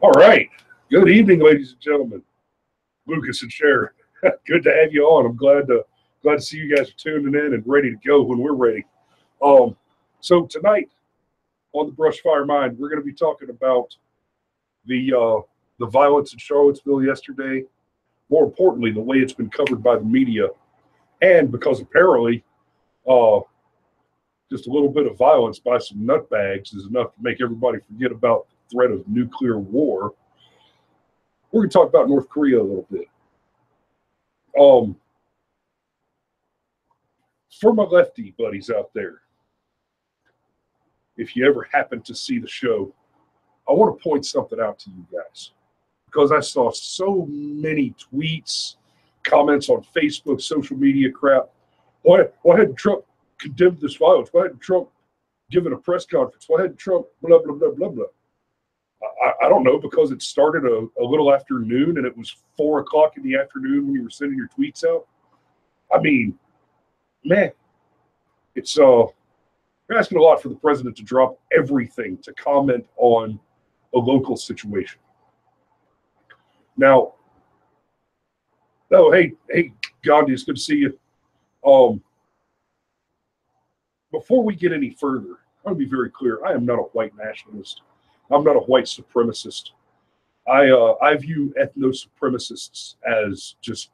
All right. Good evening, ladies and gentlemen. Lucas and Sharon. Good to have you on. I'm glad to see you guys are tuning in and ready to go when we're ready. So tonight on the Brushfire Mind, we're going to be talking about the violence in Charlottesville yesterday. More importantly, the way it's been covered by the media, and because apparently, just a little bit of violence by some nutbags is enough to make everybody forget about the threat of nuclear war. We're going to talk about North Korea a little bit. For my lefty buddies out there, if you ever happen to see the show, I want to point something out to you guys, because I saw so many tweets, comments on Facebook, social media crap. Why hadn't Trump condemned this violence? Why hadn't Trump given a press conference? Why hadn't Trump blah, blah, blah, blah, blah? I don't know, because it started a little after noon and it was 4 o'clock in the afternoon when you were sending your tweets out. I mean, man, it's you're asking a lot for the president to drop everything to comment on a local situation. Now, hey, Gandhi, it's good to see you. Before we get any further, I want to be very clear. I am not a white nationalist. I'm not a white supremacist. I view ethno-supremacists as just,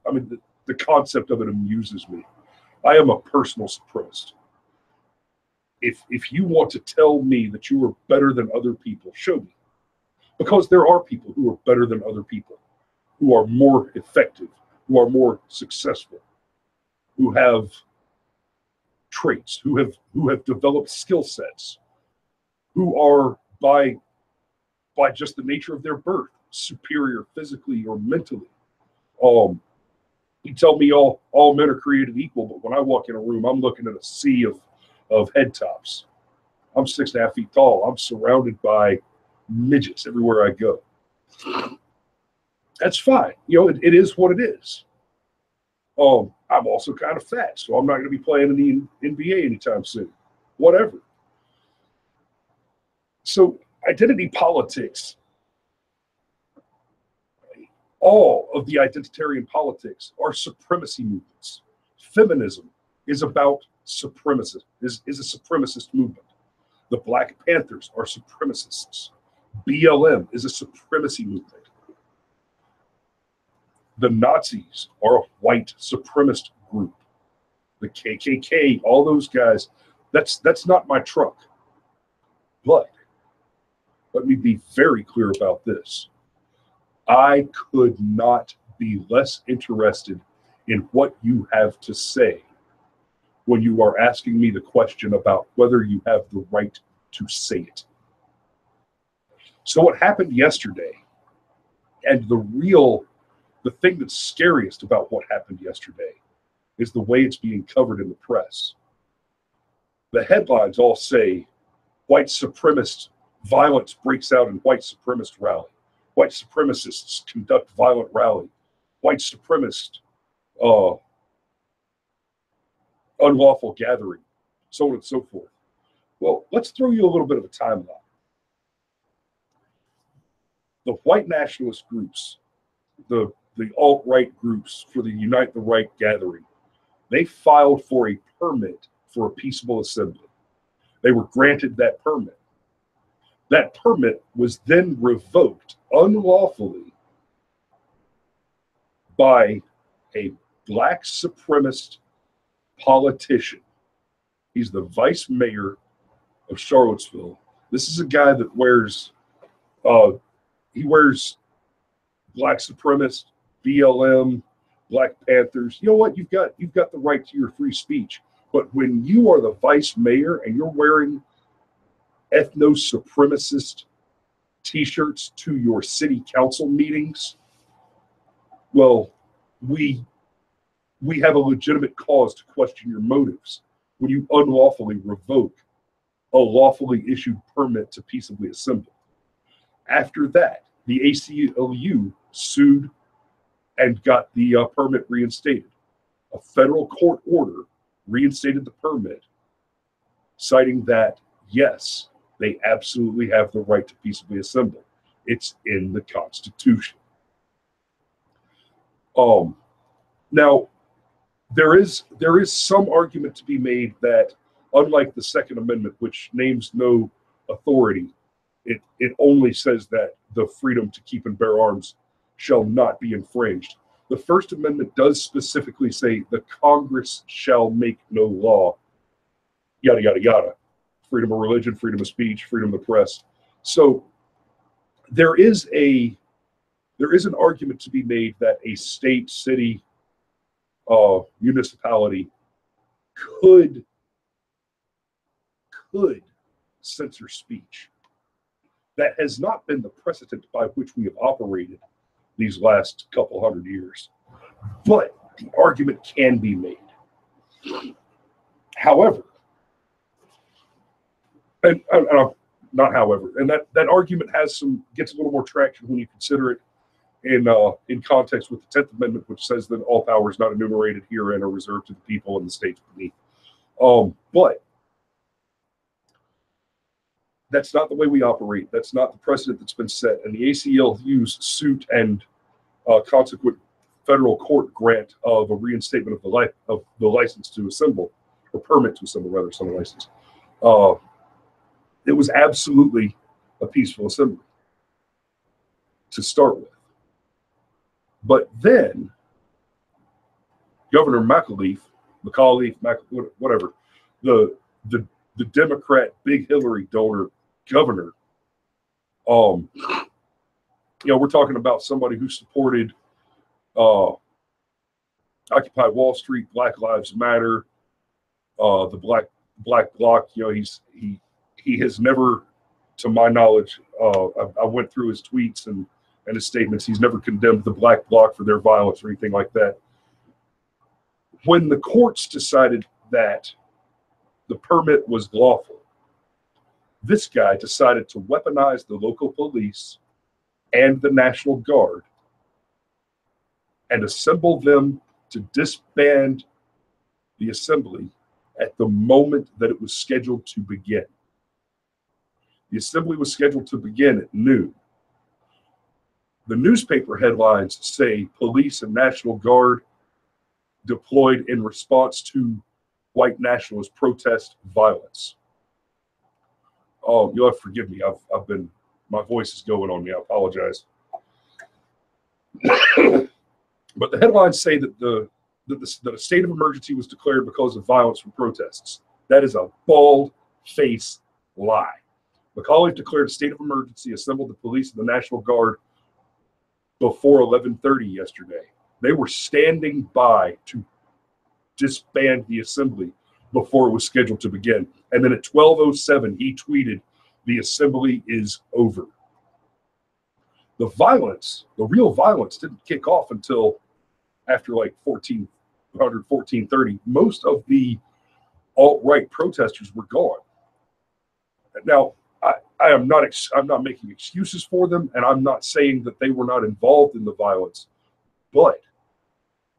I mean, the concept of it amuses me. I am a personal supremacist. If you want to tell me that you are better than other people, show me. Because there are people who are better than other people, who are more effective, who are more successful, who have traits, who have developed skill sets, who are by just the nature of their birth superior physically or mentally. You tell me all men are created equal, but when I walk in a room, I'm looking at a sea of head tops. I'm 6.5 feet tall. I'm surrounded by midgets everywhere I go. That's fine. It is what it is. I'm also kind of fat, so I'm not going to be playing in the NBA anytime soon. Whatever. So identity politics, all of the identitarian politics are supremacy movements. Feminism is about supremacy, is a supremacist movement. The Black Panthers are supremacists. BLM is a supremacy movement. The Nazis are a white supremacist group. The KKK, all those guys, that's not my truck. But let me be very clear about this. I could not be less interested in what you have to say when you are asking me the question about whether you have the right to say it. So what happened yesterday, and the thing that's scariest about what happened yesterday, is the way it's being covered in the press. The headlines all say, white supremacist violence breaks out in white supremacist rally. White supremacists conduct violent rally. White supremacist unlawful gathering, so on and so forth. Well, let's throw you a little bit of a timeline. The white nationalist groups, the alt-right groups for the Unite the Right gathering, they filed for a permit for a peaceable assembly. They were granted that permit. That permit was then revoked unlawfully by a black supremacist politician. He's the vice mayor of Charlottesville. This is a guy that wears black supremacist, BLM, Black Panthers. You know what? You've got the right to your free speech. But when you are the vice mayor and you're wearing ethno-supremacist t-shirts to your city council meetings, well, we have a legitimate cause to question your motives when you unlawfully revoke a lawfully issued permit to peaceably assemble. After that, the ACLU sued and got the permit reinstated. A federal court order reinstated the permit, citing that, yes, they absolutely have the right to peaceably assemble. It's in the Constitution. Now, there is some argument to be made that, unlike the Second Amendment, which names no authority, it only says that the freedom to keep and bear arms shall not be infringed. The First Amendment does specifically say the Congress shall make no law, yada, yada, yada. Freedom of religion, freedom of speech, freedom of the press. So there is an argument to be made that a state, city, municipality could censor speech. That has not been the precedent by which we have operated these last couple hundred years. But the argument can be made. However, and that argument gets a little more traction when you consider it in context with the 10th Amendment, which says that all powers not enumerated herein are reserved to the people and the states beneath. But that's not the way we operate. That's not the precedent that's been set. And the ACLU's suit and consequent federal court grant of a reinstatement of the license to assemble, or permit to assemble, rather, some license. It was absolutely a peaceful assembly to start with. But then Governor McAuliffe, whatever, the Democrat Big Hillary donor governor, we're talking about somebody who supported Occupy Wall Street, Black Lives Matter, the Black Bloc. He has never, to my knowledge, I went through his tweets and his statements. He's never condemned the Black Bloc for their violence or anything like that. When the courts decided that the permit was lawful, this guy decided to weaponize the local police and the National Guard and assemble them to disband the assembly at the moment that it was scheduled to begin. The assembly was scheduled to begin at noon. The newspaper headlines say police and National Guard deployed in response to white nationalist protest violence. Oh, you'll have to forgive me. My voice is going on me. I apologize. But the headlines say that that a state of emergency was declared because of violence from protests. That is a bald-faced lie. McAuliffe declared a state of emergency, assembled the police and the National Guard before 11:30 yesterday. They were standing by to disband the assembly before it was scheduled to begin. And then at 12:07, he tweeted, "The assembly is over." The violence, the real violence, didn't kick off until after like 1430. Most of the alt-right protesters were gone. Now, I'm not making excuses for them, and I'm not saying that they were not involved in the violence, but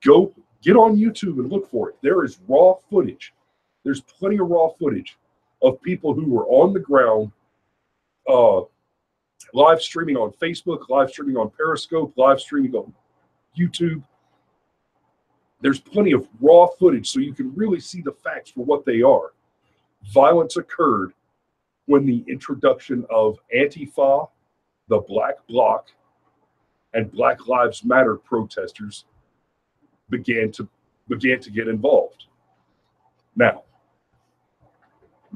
go get on YouTube and look for it. There is raw footage. There's plenty of raw footage of people who were on the ground, live streaming on Facebook, live streaming on Periscope, live streaming on YouTube. There's plenty of raw footage, so you can really see the facts for what they are. Violence occurred when the introduction of Antifa, the Black Bloc, and Black Lives Matter protesters began to get involved. Now,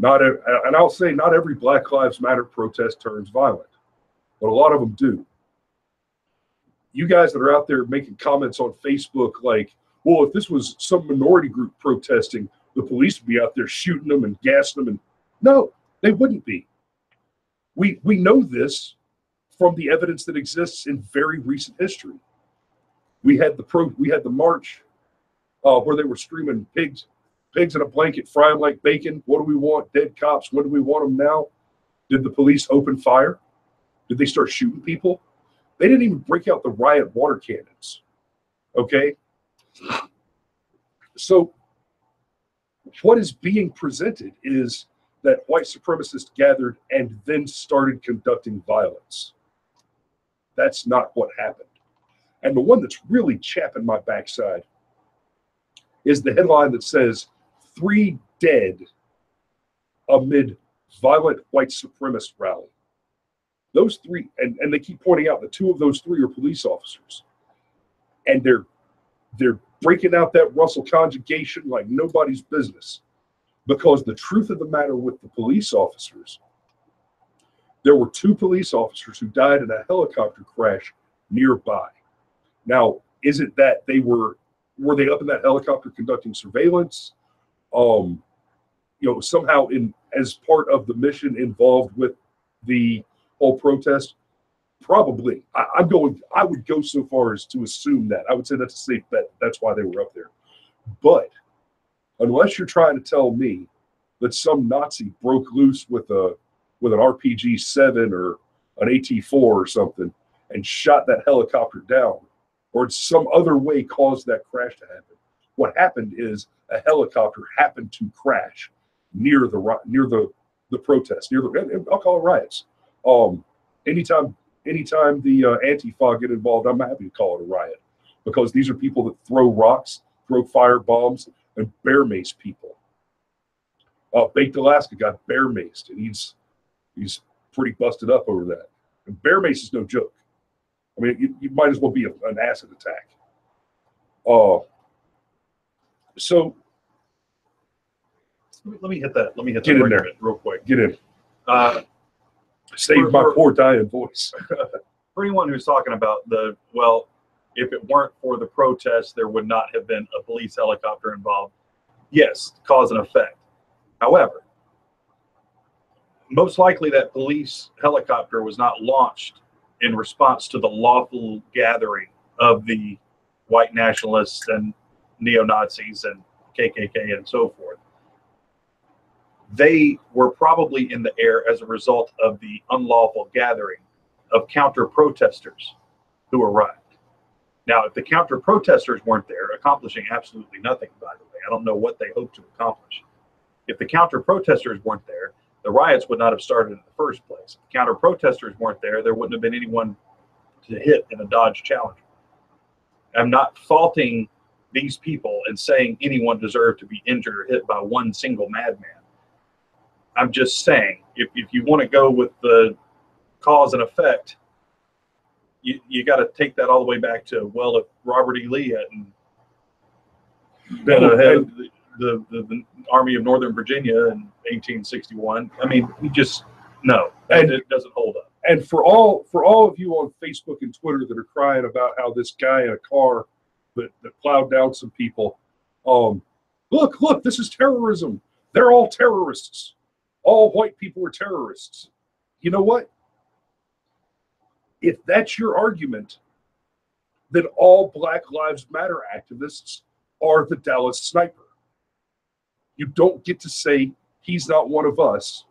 I'll say not every Black Lives Matter protest turns violent, but a lot of them do. You guys that are out there making comments on Facebook like, well, if this was some minority group protesting, the police would be out there shooting them and gassing them. And no, they wouldn't be. We know this from the evidence that exists in very recent history. We had the march where they were screaming pigs in a blanket, fry them like bacon. What do we want? Dead cops. When do we want them now? Did the police open fire? Did they start shooting people? They didn't even break out the riot water cannons. Okay? So what is being presented is that white supremacists gathered and then started conducting violence. That's not what happened. And the one that's really chapping my backside is the headline that says 3 dead amid violent white supremacist rally. Those 3, and they keep pointing out that 2 of those 3 are police officers. And they're breaking out that Russell conjugation like nobody's business. Because the truth of the matter with the police officers, there were 2 police officers who died in a helicopter crash nearby. Now, is it that they were they up in that helicopter conducting surveillance? Somehow as part of the mission involved with the whole protest? Probably. I would go so far as to assume that. I would say that's a safe bet. That's why they were up there. But unless you're trying to tell me that some Nazi broke loose with an RPG-7 or an AT-4 or something and shot that helicopter down, or some other way caused that crash to happen. What happened is a helicopter happened to crash near the protest, I'll call it riots. Anytime the Antifa get involved, I'm happy to call it a riot, because these are people that throw rocks, throw fire bombs, and bear mace people. Baked Alaska got bear maced, and he's pretty busted up over that. And bear mace is no joke. I mean, you might as well be an acid attack. So let me hit that. Let me hit get that in there real quick. Get in. Save my poor dying voice. For anyone who's talking about if it weren't for the protests, there would not have been a police helicopter involved. Yes, cause and effect. However, most likely that police helicopter was not launched in response to the lawful gathering of the white nationalists and neo-Nazis and KKK and so forth. They were probably in the air as a result of the unlawful gathering of counter-protesters who arrived. Now, if the counter-protesters weren't there, accomplishing absolutely nothing, by the way, I don't know what they hoped to accomplish. If the counter-protesters weren't there, the riots would not have started in the first place. If counter-protesters weren't there, there wouldn't have been anyone to hit in a Dodge Challenger. I'm not faulting these people and saying anyone deserved to be injured or hit by one single madman. I'm just saying, if you want to go with the cause and effect, you got to take that all the way back to, well, if Robert E. Lee hadn't been ahead of the Army of Northern Virginia in 1861, I mean, it doesn't hold up. And for all of you on Facebook and Twitter that are crying about how this guy in a car that plowed down some people, look, this is terrorism. They're all terrorists. All white people are terrorists. You know what? If that's your argument, then all Black Lives Matter activists are the Dallas Sniper. You don't get to say he's not one of us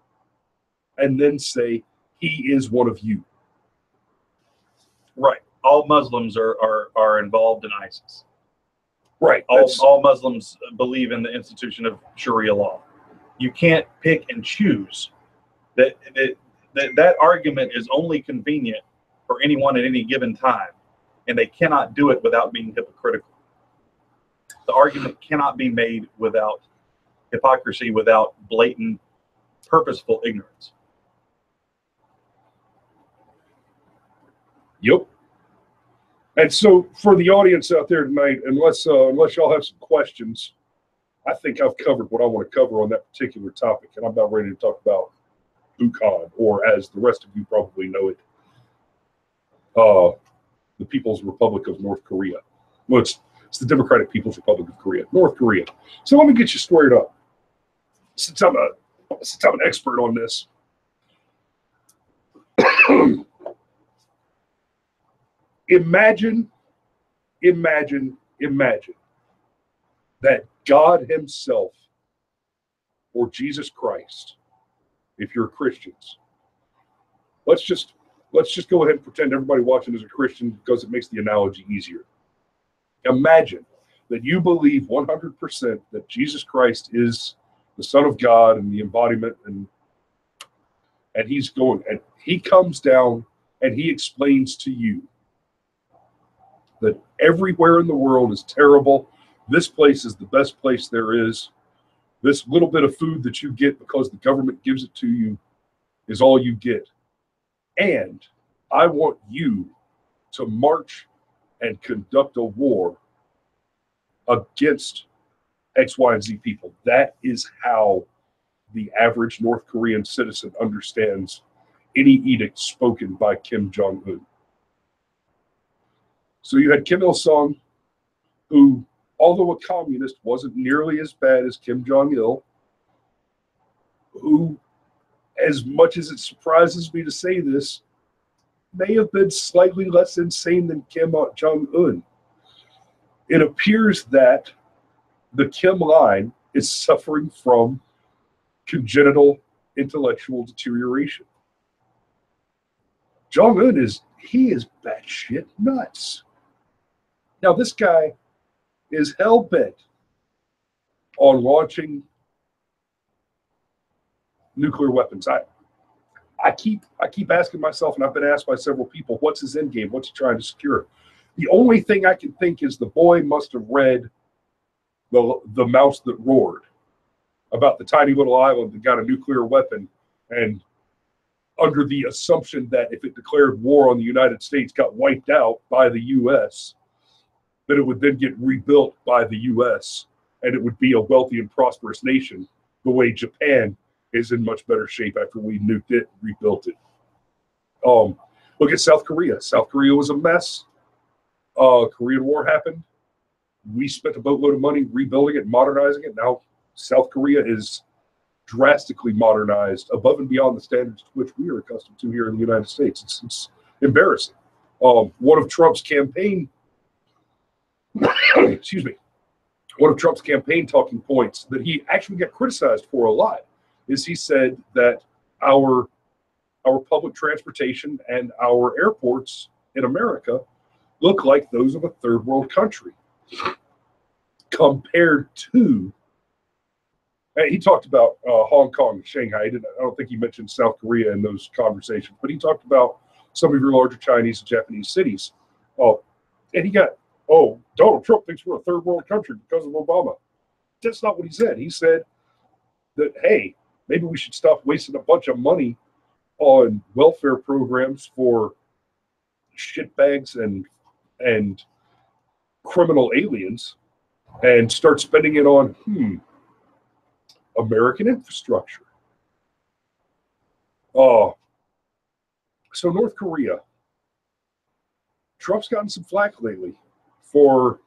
and then say he is one of you. Right. All Muslims are involved in ISIS. Right. All Muslims believe in the institution of Sharia law. You can't pick and choose. That argument is only convenient for anyone at any given time, and they cannot do it without being hypocritical. The argument cannot be made without hypocrisy, without blatant, purposeful ignorance. Yep. And so for the audience out there tonight, unless y'all have some questions, I think I've covered what I want to cover on that particular topic, and I'm about ready to talk about Bukhan, or as the rest of you probably know it, the People's Republic of North Korea. Well, it's the Democratic People's Republic of Korea, North Korea. So let me get you squared up. Since I'm an expert on this. Imagine that God himself, or Jesus Christ, if you're Christians, let's just go ahead and pretend everybody watching is a Christian because it makes the analogy easier. Imagine that you believe 100% that Jesus Christ is the Son of God and the embodiment, and he comes down and he explains to you that everywhere in the world is terrible. This place is the best place there is. This little bit of food that you get because the government gives it to you is all you get. And I want you to march and conduct a war against X, Y, and Z people. That is how the average North Korean citizen understands any edict spoken by Kim Jong-un. So you had Kim Il-sung, who, although a communist, wasn't nearly as bad as Kim Jong-il, who, as much as it surprises me to say this, may have been slightly less insane than Kim Jong-un. It appears that the Kim line is suffering from congenital intellectual deterioration. Jong-un is batshit nuts. Now, this guy is hell-bent on launching nuclear weapons. I keep asking myself, and I've been asked by several people, what's his end game? What's he trying to secure? The only thing I can think is the boy must have read the Mouse That Roared about the tiny little island that got a nuclear weapon, and under the assumption that if it declared war on the United States, got wiped out by the U.S., that it would then get rebuilt by the U.S., and it would be a wealthy and prosperous nation, the way Japan is in much better shape after we nuked it and rebuilt it. Look at South Korea. South Korea was a mess. Korean War happened. We spent a boatload of money rebuilding it, modernizing it. Now South Korea is drastically modernized above and beyond the standards to which we are accustomed to here in the United States. It's embarrassing. One of Trump's campaign, excuse me, one of Trump's campaign talking points that he actually got criticized for a lot is he said that our public transportation and our airports in America look like those of a third world country compared to, he talked about Hong Kong and Shanghai. I don't think he mentioned South Korea in those conversations, but he talked about some of your larger Chinese and Japanese cities. And he got, Donald Trump thinks we're a third world country because of Obama. That's not what he said. He said that, hey, maybe we should stop wasting a bunch of money on welfare programs for shitbags and criminal aliens and start spending it on American infrastructure. So North Korea, Trump's gotten some flack lately for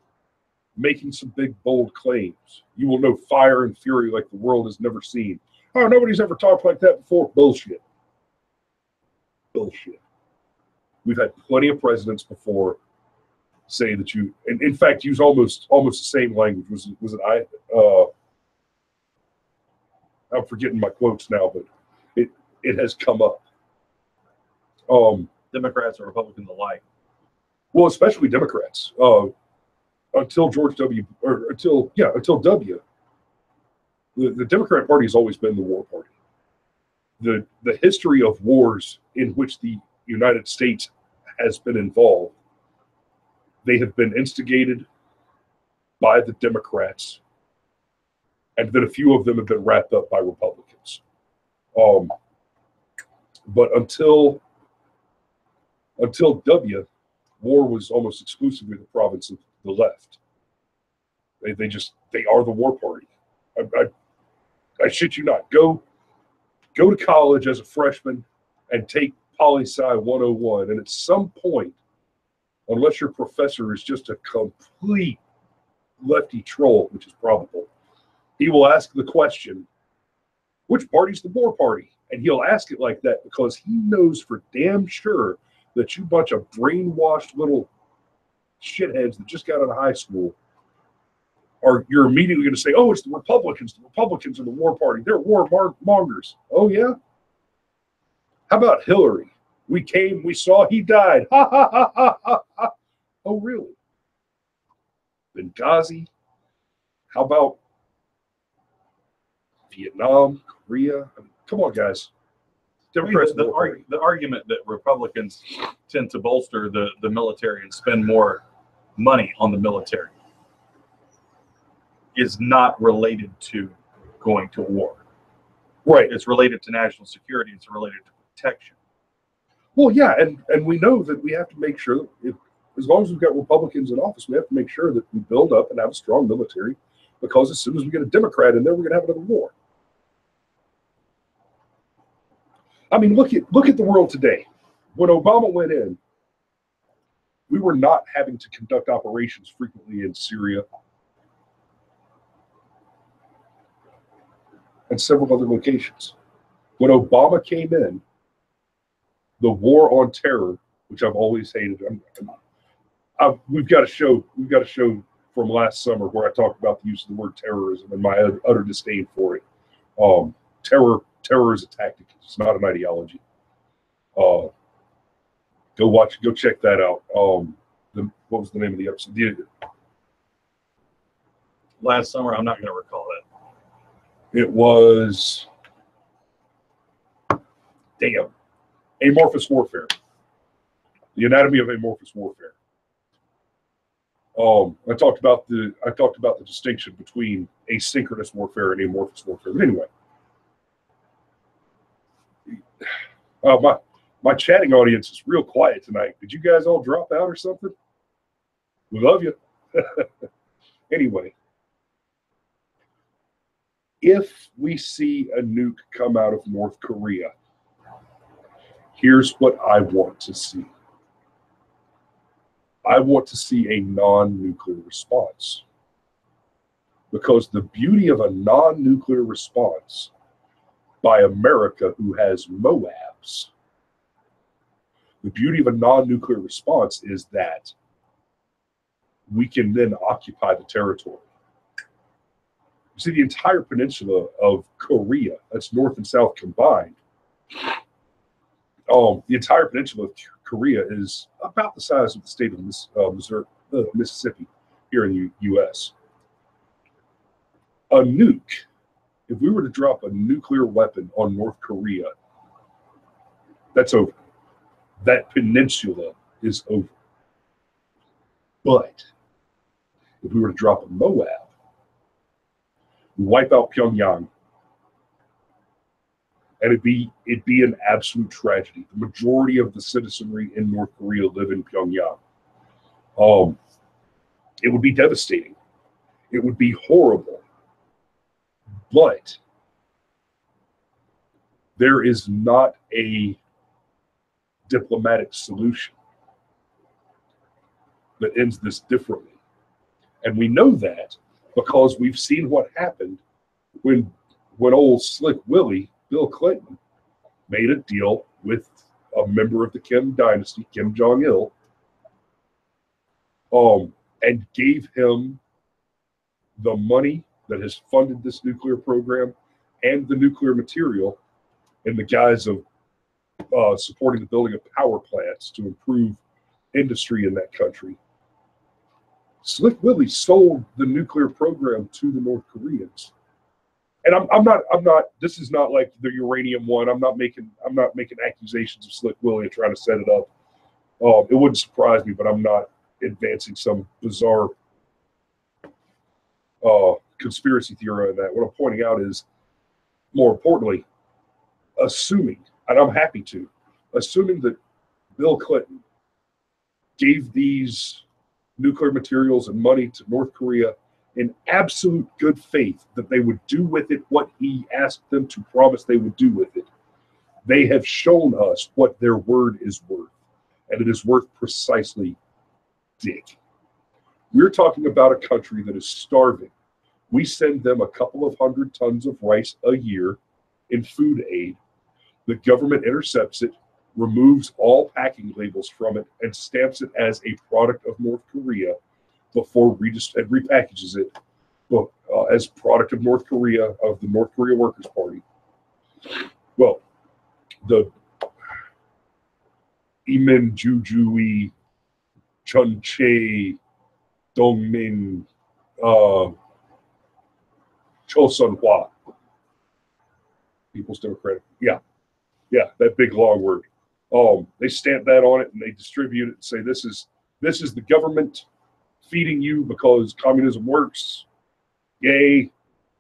making some big, bold claims. You will know fire and fury like the world has never seen. Oh, nobody's ever talked like that before. Bullshit. Bullshit. We've had plenty of presidents before say that you, and in fact, use almost the same language. Was it I'm forgetting my quotes now, but it has come up. Democrats and Republicans alike. Well, especially Democrats. Until George W. until W. The Democrat Party has always been the war party. The history of wars in which the United States has been involved, they have been instigated by the Democrats, and then a few of them have been wrapped up by Republicans. But until W, war was almost exclusively the province of the left. They are the war party. I shit you not. Go to college as a freshman and take poli-sci 101, and at some point, unless your professor is just a complete lefty troll, which is probable, he will ask the question, which party's the war party? And he'll ask it like that because he knows for damn sure that you bunch of brainwashed little shitheads that just got out of high school you're immediately going to say, oh, it's the Republicans. The Republicans are the war party. They're war mongers. Oh, yeah? How about Hillary? We came, we saw, he died. Ha, ha, ha, ha, ha, ha. Oh, really? Benghazi? How about Vietnam, Korea? I mean, come on, guys. Democrats. The argument that Republicans tend to bolster the military and spend more money on the military is not related to going to war. Right. It's related to national security. It's related to protection. Well, yeah, and we know that we have to make sure that as long as we've got Republicans in office, we have to make sure that we build up and have a strong military, because as soon as we get a Democrat in there, we're going to have another war. I mean, look at the world today. When Obama went in, we were not having to conduct operations frequently in Syria and several other locations. When Obama came in, the war on terror, which I've always hated, we've got a show from last summer where I talked about the use of the word terrorism and my utter disdain for it. Terror is a tactic; it's not an ideology. Go check that out. What was the name of the episode? Last summer, I'm not going to recall that. It was amorphous warfare. The anatomy of amorphous warfare. I talked about the distinction between asynchronous warfare and amorphous warfare. But anyway, my chatting audience is real quiet tonight. Did you guys all drop out or something? We love you. Anyway, if we see a nuke come out of North Korea, here's what I want to see. I want to see a non-nuclear response. Because the beauty of a non-nuclear response by America, who has MOABs, the beauty of a non-nuclear response is that we can then occupy the territory. You see, the entire peninsula of Korea, that's North and South combined, the entire peninsula of Korea is about the size of the state of Mississippi here in the U.S. A nuke, if we were to drop a nuclear weapon on North Korea, that's over. That peninsula is over. But if we were to drop a MOAB, wipe out Pyongyang, and it'd be an absolute tragedy. The majority of the citizenry in North Korea live in Pyongyang. It would be devastating. It would be horrible. But there is not a diplomatic solution that ends this differently. And we know that because we've seen what happened when old Slick Willie, Bill Clinton, made a deal with a member of the Kim dynasty, Kim Jong-il, and gave him the money that has funded this nuclear program and the nuclear material in the guise of supporting the building of power plants to improve industry in that country. Slick Willie sold the nuclear program to the North Koreans. And I'm not, this is not like the uranium one. I'm not making accusations of Slick Willie and trying to set it up. It wouldn't surprise me, but I'm not advancing some bizarre conspiracy theory on that. What I'm pointing out is, more importantly, assuming, and I'm happy to, assuming that Bill Clinton gave these nuclear materials and money to North Korea in absolute good faith that they would do with it what he asked them to promise they would do with it. They have shown us what their word is worth, and it is worth precisely dick. We're talking about a country that is starving. We send them a couple of 100 tons of rice a year in food aid. The government intercepts it, removes all packing labels from it, and stamps it as a product of North Korea before repackages it as product of North Korea, of the North Korea Workers' Party. Well, the Imin Jujui Chunche Dongmin Chosun Hua, People's Democratic, yeah. Yeah, that big long word. They stamp that on it and they distribute it and say this is the government feeding you because communism works. Yay,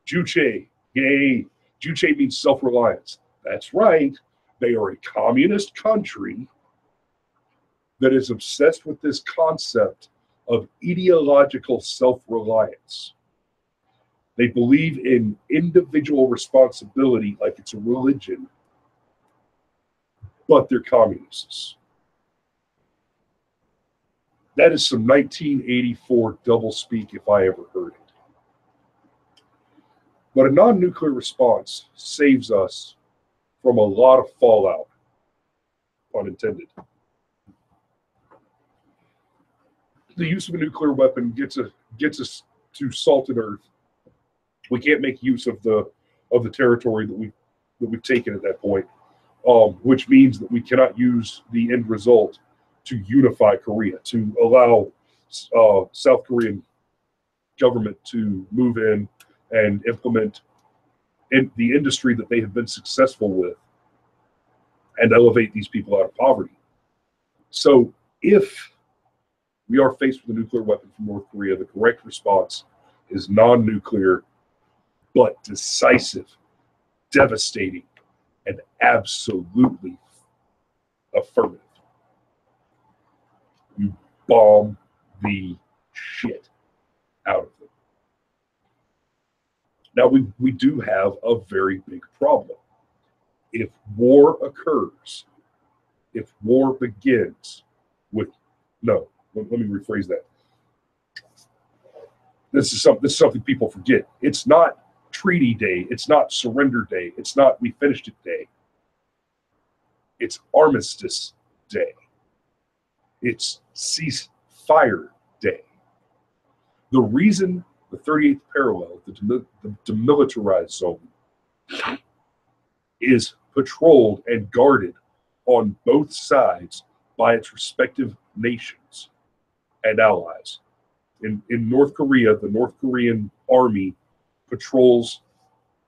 Juche. Yay, Juche means self-reliance. That's right. They are a communist country that is obsessed with this concept of ideological self-reliance. They believe in individual responsibility like it's a religion, but they're communists. That is some 1984 doublespeak if I ever heard it. But a non-nuclear response saves us from a lot of fallout, pun intended. The use of a nuclear weapon gets us to salt and earth. We can't make use of the territory that we've taken at that point, which means that we cannot use the end result to unify Korea, to allow South Korean government to move in and implement in the industry that they have been successful with and elevate these people out of poverty. So if we are faced with a nuclear weapon from North Korea, the correct response is non-nuclear, but decisive, devastating, and absolutely affirmative. You bomb the shit out of them. Now, we do have a very big problem. If war occurs, if war begins with, no, let me rephrase that. This is something people forget. It's not treaty day. It's not surrender day. It's not we finished it day. It's armistice day. It's ceasefire day. The reason the 38th parallel, the demilitarized zone, is patrolled and guarded on both sides by its respective nations and allies. In North Korea, the North Korean army patrols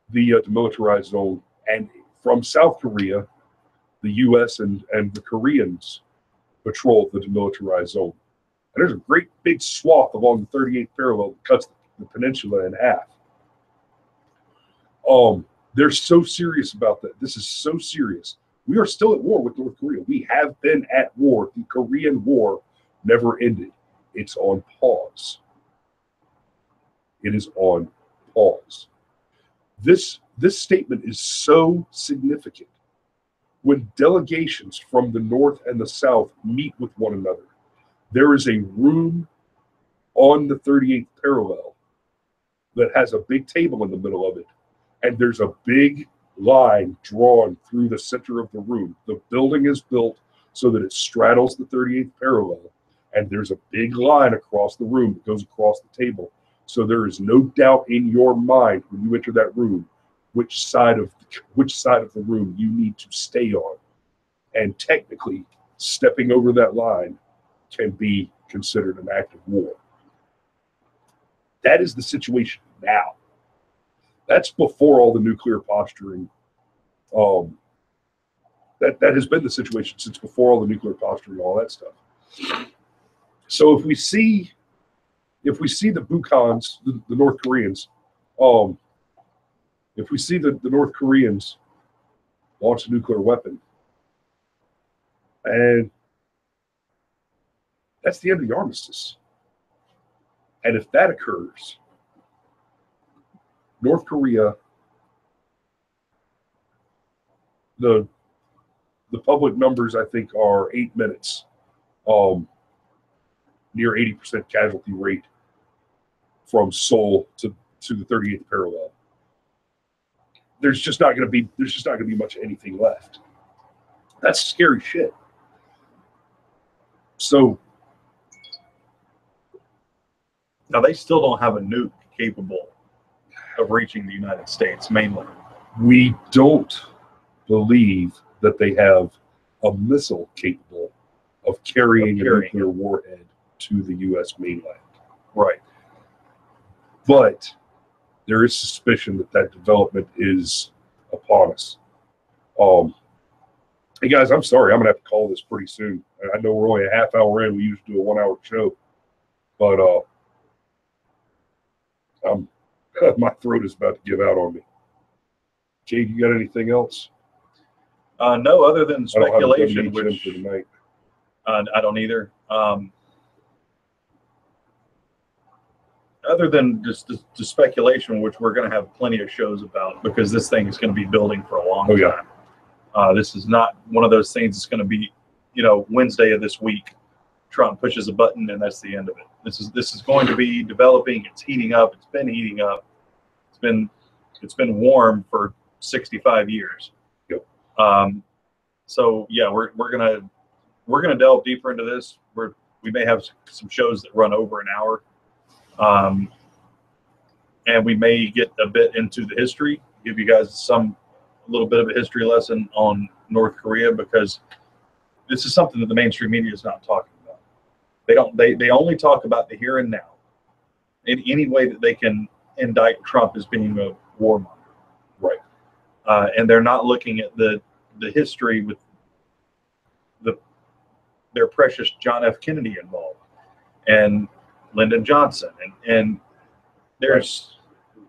the demilitarized zone, and from South Korea, the U.S. and the Koreans patrol the demilitarized zone. And there's a great big swath along the 38th parallel that cuts the peninsula in half. They're so serious about that. This is so serious. We are still at war with North Korea. We have been at war. The Korean War never ended. It's on pause. It is on pause. This statement is so significant. When delegations from the North and the South meet with one another, there is a room on the 38th parallel that has a big table in the middle of it, and there's a big line drawn through the center of the room. The building is built so that it straddles the 38th parallel, and there's a big line across the room that goes across the table. So there is no doubt in your mind when you enter that room which side of the room you need to stay on. And technically, stepping over that line can be considered an act of war. That is the situation now. That's before all the nuclear posturing. That has been the situation since before all the nuclear posturing, all that stuff. So if we see the Bukhans, the North Koreans, if we see the North Koreans launch a nuclear weapon, and that's the end of the armistice. And if that occurs, North Korea, the public numbers I think are 8 minutes, near 80% casualty rate from Seoul to the 38th parallel. There's just not going to be much of anything left. That's scary shit. So now they still don't have a nuke capable of reaching the United States mainland. We don't believe that they have a missile capable of carrying a nuclear warhead to the U.S. mainland. Right. But there is suspicion that development is upon us. Hey guys, I'm sorry. I'm gonna have to call this pretty soon. I know we're only a half hour in. We usually do a 1 hour show, but I'm my throat is about to give out on me. Jade, you got anything else? No, other than speculation, I don't have a which for tonight. I don't either. Other than just the speculation, which we're going to have plenty of shows about, because this thing is going to be building for a long time. This is not one of those things that's going to be, Wednesday of this week, Trump pushes a button and that's the end of it. This is going to be developing. It's heating up. It's been heating up. It's been warm for 65 years. Yep. So yeah, we're gonna delve deeper into this. We may have some shows that run over an hour. And we may get a bit into the history, give you guys a little bit of a history lesson on North Korea, because this is something that the mainstream media is not talking about. They only talk about the here and now in any way that they can indict Trump as being a warmonger. Right. And they're not looking at the history with their precious John F. Kennedy involved and Lyndon Johnson, and there's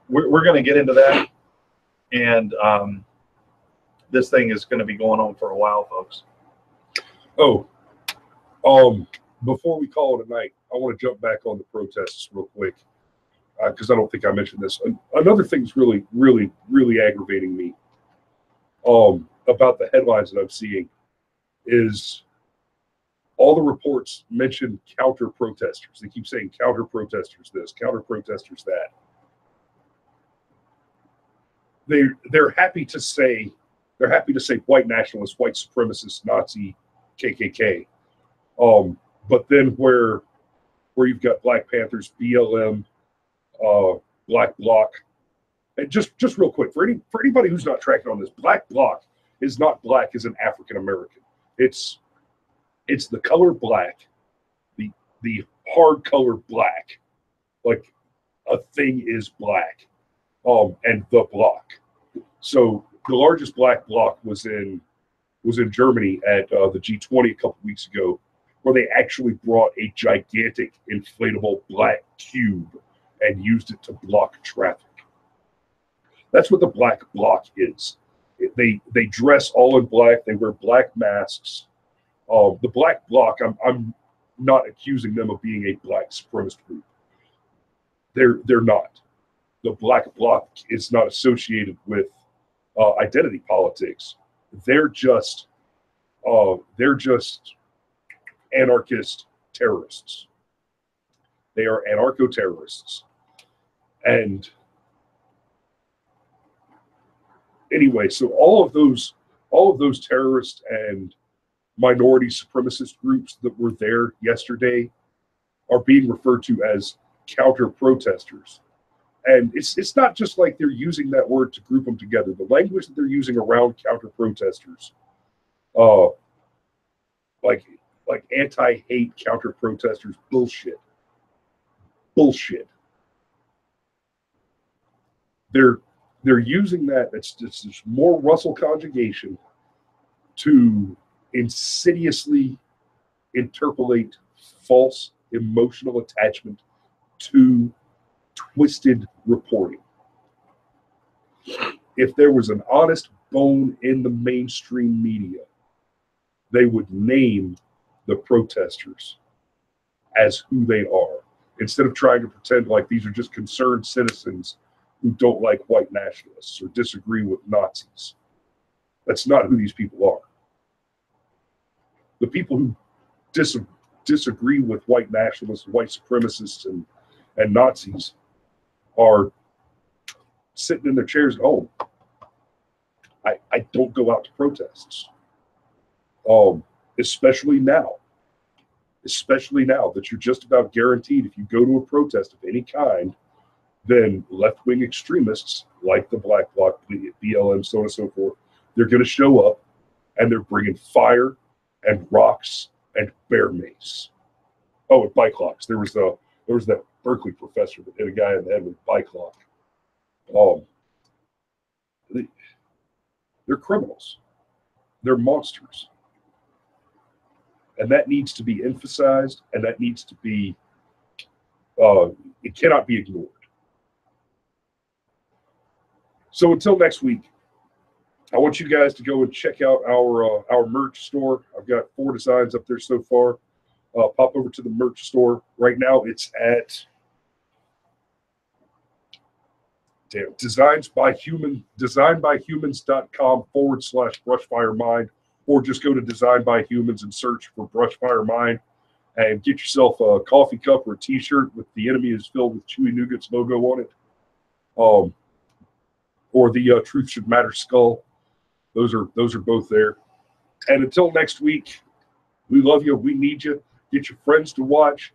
we're going to get into that, and this thing is going to be going on for a while, folks. Oh, before we call it a night, I want to jump back on the protests real quick, because I don't think I mentioned this. Another thing's really, really, really aggravating me about the headlines that I'm seeing is all the reports mention counter protesters. They keep saying counter protesters this, counter protesters that. They're happy to say white nationalists, white supremacists, Nazi, KKK. But then where you've got Black Panthers, BLM, Black Bloc, and just real quick for anybody who's not tracking on this, Black Bloc is not black as an African American. It's the color black, the hard color black, like a thing is black, and the bloc. So the largest Black Bloc was in Germany at the G20 a couple weeks ago, where they actually brought a gigantic inflatable black cube and used it to block traffic. That's what the Black Bloc is. They dress all in black. They wear black masks. The Black Bloc, I'm not accusing them of being a black supremacist group. They're not. The Black Bloc is not associated with identity politics. They're just anarchist terrorists. They are anarcho-terrorists. And anyway, so all of those terrorists and minority supremacist groups that were there yesterday are being referred to as counter protesters. And it's not just like they're using that word to group them together. The language that they're using around counter protesters, like anti-hate counter protesters, bullshit. They're using that. It's just more Russell conjugation to insidiously interpolate false emotional attachment to twisted reporting. If there was an honest bone in the mainstream media, they would name the protesters as who they are, instead of trying to pretend like these are just concerned citizens who don't like white nationalists or disagree with Nazis. That's not who these people are. The people who disagree with white nationalists, white supremacists, and Nazis are sitting in their chairs at home. I don't go out to protests. Especially now that you're just about guaranteed, if you go to a protest of any kind, then left-wing extremists like the Black Bloc, BLM, so on and so forth, they're going to show up and they're bringing fire and rocks and bear mace. Oh, and bike locks. There was that Berkeley professor that hit a guy in the head with a bike lock. They're criminals. They're monsters. And that needs to be emphasized, and that needs to be, it cannot be ignored. So until next week, I want you guys to go and check out our merch store. I've got 4 designs up there so far. Pop over to the merch store. Right now it's at designbyhumans.com/Brushfire Mind, or just go to Design by Humans and search for Brushfire Mind and get yourself a coffee cup or a t-shirt with "The Enemy is Filled with Chewy Nougats" logo on it. Or the Truth Should Matter skull. Those are both there. And until next week, we love you. We need you. Get your friends to watch.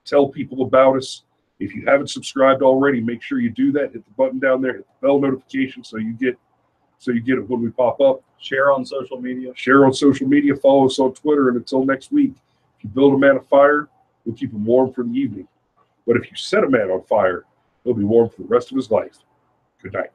Tell people about us. If you haven't subscribed already, make sure you do that. Hit the button down there. Hit the bell notification so you get it when we pop up. Share on social media. Share on social media. Follow us on Twitter. And until next week, if you build a man a fire, we'll keep him warm for the evening. But if you set a man on fire, he'll be warm for the rest of his life. Good night.